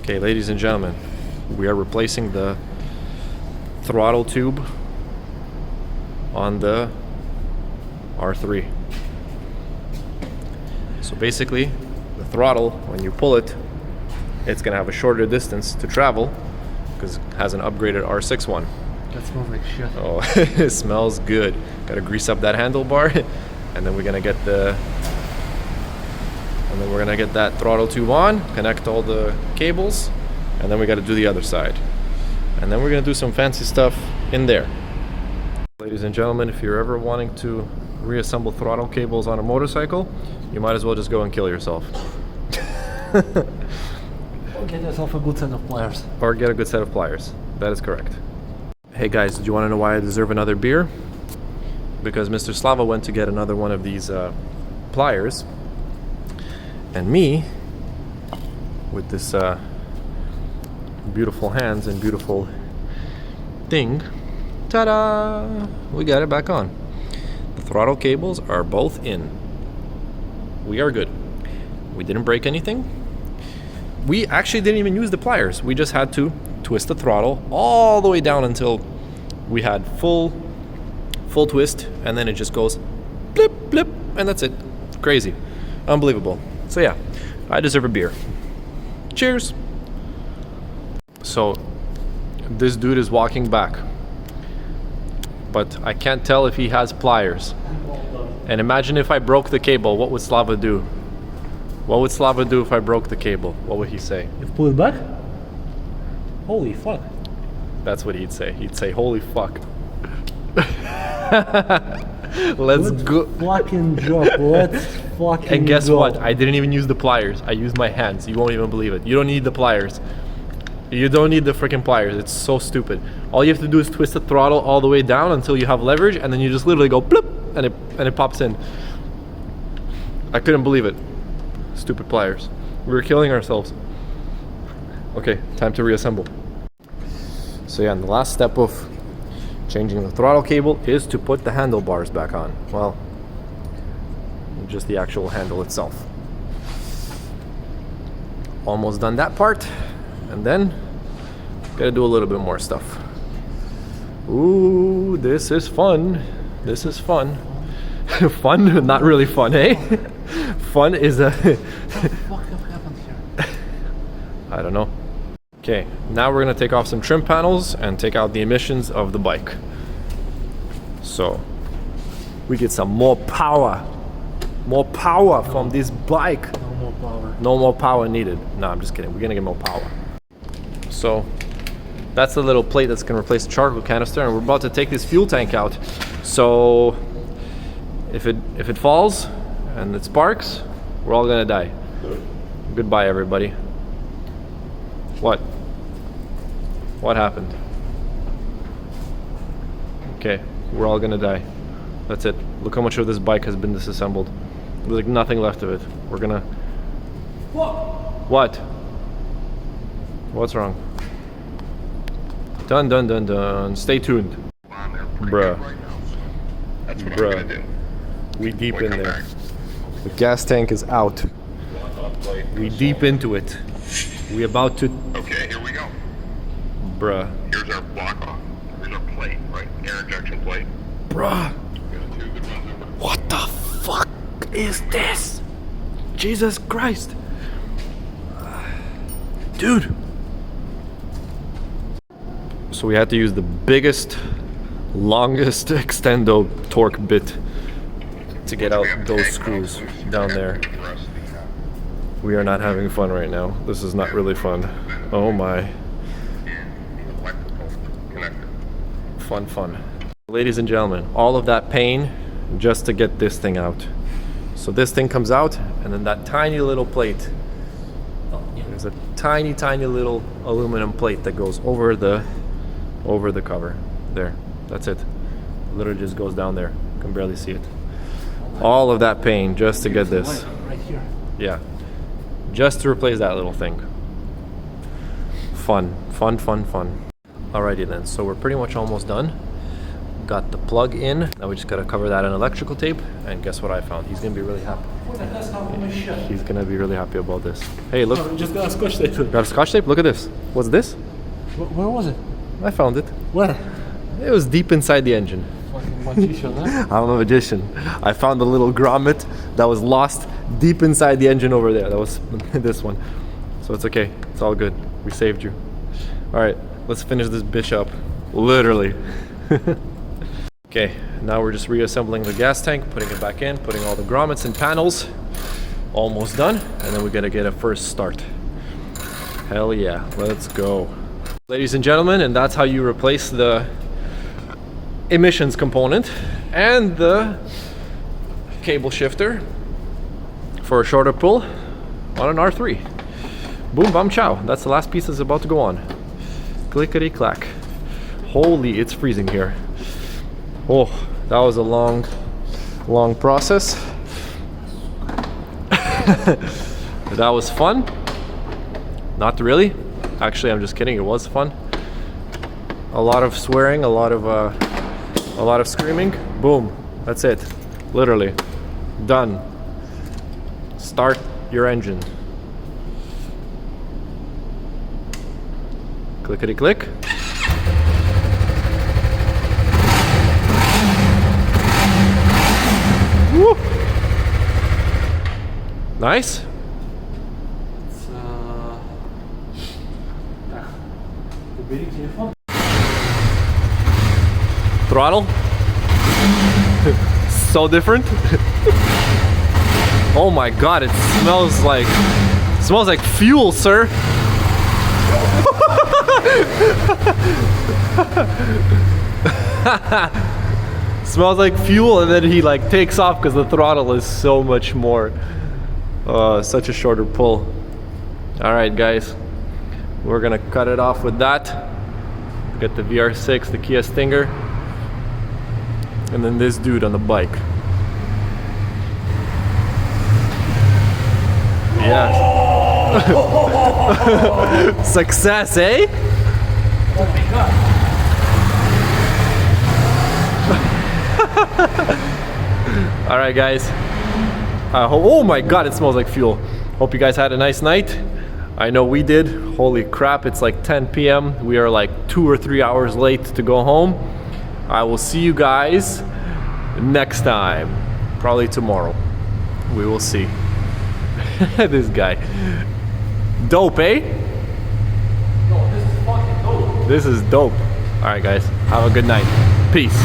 Okay, ladies and gentlemen, we are replacing the throttle tube on the R3. So basically, the throttle, when you pull it, it's gonna have a shorter distance to travel because it has an upgraded R6 one. That smells like shit. Oh, it smells good. Gotta grease up that handlebar, and then we're gonna get that throttle tube on, connect all the cables, and then we gotta do the other side. And then we're gonna do some fancy stuff in there. Ladies and gentlemen, if you're ever wanting to reassemble throttle cables on a motorcycle, you might as well just go and kill yourself. Or get yourself a good set of pliers. Or get a good set of pliers. That is correct. Hey guys, do you want to know why I deserve another beer? Because Mr. Slava went to get another one of these pliers, and me, with this beautiful hands and beautiful thing, ta-da! We got it back on. The throttle cables are both in. We are good. We didn't break anything. We actually didn't even use the pliers. We just had to twist the throttle all the way down until we had full twist, and then it just goes blip blip, and that's it. Crazy, unbelievable. So yeah, I deserve a beer. Cheers. So this dude is walking back, but I can't tell if he has pliers. And imagine if I broke the cable, what would Slava do? What would Slava do if I broke the cable? What would he say? You pull it back? Holy fuck. That's what he'd say. He'd say, holy fuck. Let's go. Fucking joke. Let's fucking And guess go. what? I didn't even use the pliers. I used my hands. You won't even believe it. You don't need the pliers. You don't need the freaking pliers. It's so stupid. All you have to do is twist the throttle all the way down until you have leverage, and then you just literally go bloop, and it pops in. I couldn't believe it. Stupid pliers. We were killing ourselves. Okay, time to reassemble. So yeah, and the last step of changing the throttle cable is to put the handlebars back on. Well, just the actual handle itself. Almost done that part, and then gotta do a little bit more stuff. Ooh, this is fun. This is fun. Fun? Not really fun, eh? Fun is a... What the fuck happened here? I don't know. Okay, now we're gonna take off some trim panels and take out the emissions of the bike. So, we get some more power. More power from this bike. No more power. No more power needed. No, I'm just kidding. We're gonna get more power. So, that's the little plate that's gonna replace the charcoal canister, and we're about to take this fuel tank out. So, if it falls and it sparks, we're all gonna die. Goodbye, everybody. What? What happened? Okay, we're all gonna die. That's it. Look how much of this bike has been disassembled. There's like nothing left of it. We're gonna... What? What's wrong? Dun dun dun dun. Stay tuned. Bruh. That's what I'm Bruh. gonna do. We deep When I in come there. back. The gas tank is out. We deep into it. We about to... Okay, here we go. Bruh. Here's our block off. Here's our plate, right? Air injection plate. Bruh. We got a tube that runs over. What the fuck is this? Jesus Christ. Dude. So we had to use the biggest, longest extendo torque bit to get out those screws down there. We are not having fun right now. This is not really fun. Oh my. Fun. Ladies and gentlemen, all of that pain just to get this thing out. So this thing comes out, and then that tiny little plate. There's a tiny little aluminum plate that goes over the cover. There. That's it. Literally just goes down there. You can barely see it. All of that pain just to get this. Right here. Yeah. Just to replace that little thing. Fun. Alrighty then, so we're pretty much almost done. Got the plug in. Now we just gotta cover that in electrical tape, and guess what I found? He's gonna be really happy. That's not my shit. He's gonna be really happy about this. Hey, look. We just got a scotch tape. Got a scotch tape? Look at this. What's this? Where was it? I found it. Where? It was deep inside the engine. Fucking magician, huh? I'm a magician. I found a little grommet that was lost deep inside the engine over there. That was this one. So it's okay. It's all good. We saved you. All right, let's finish this bitch up. Literally. Okay, now we're just reassembling the gas tank, putting it back in, putting all the grommets and panels. Almost done, and then we're gonna get a first start. Hell yeah, let's go. Ladies and gentlemen, and that's how you replace the emissions component and the cable shifter for a shorter pull on an R3. Boom, bam, chow. That's the last piece that's about to go on. Clickety clack. Holy, it's freezing here. Oh, that was a long process. That was fun. Not really. Actually, I'm just kidding. It was fun. A lot of swearing, a lot of screaming. Boom. That's it. Literally. Done. Start your engine. Clickety click. Woo. Nice. It's the beating telephone. Throttle. So different. Oh my god, it smells like fuel, sir. Smells like fuel, and then he like takes off because the throttle is so much more such a shorter pull. All right guys, we're gonna cut it off with that. Get the VR6, the Kia Stinger, and then this dude on the bike. Yes. Success, eh? Oh my god. All right, guys. Oh my god, it smells like fuel. Hope you guys had a nice night. I know we did. Holy crap, it's like 10 p.m. We are like 2 or 3 hours late to go home. I will see you guys next time. Probably tomorrow. We will see. This guy. Dope, eh? No, this is fucking dope. This is dope. All right, guys. Have a good night. Peace.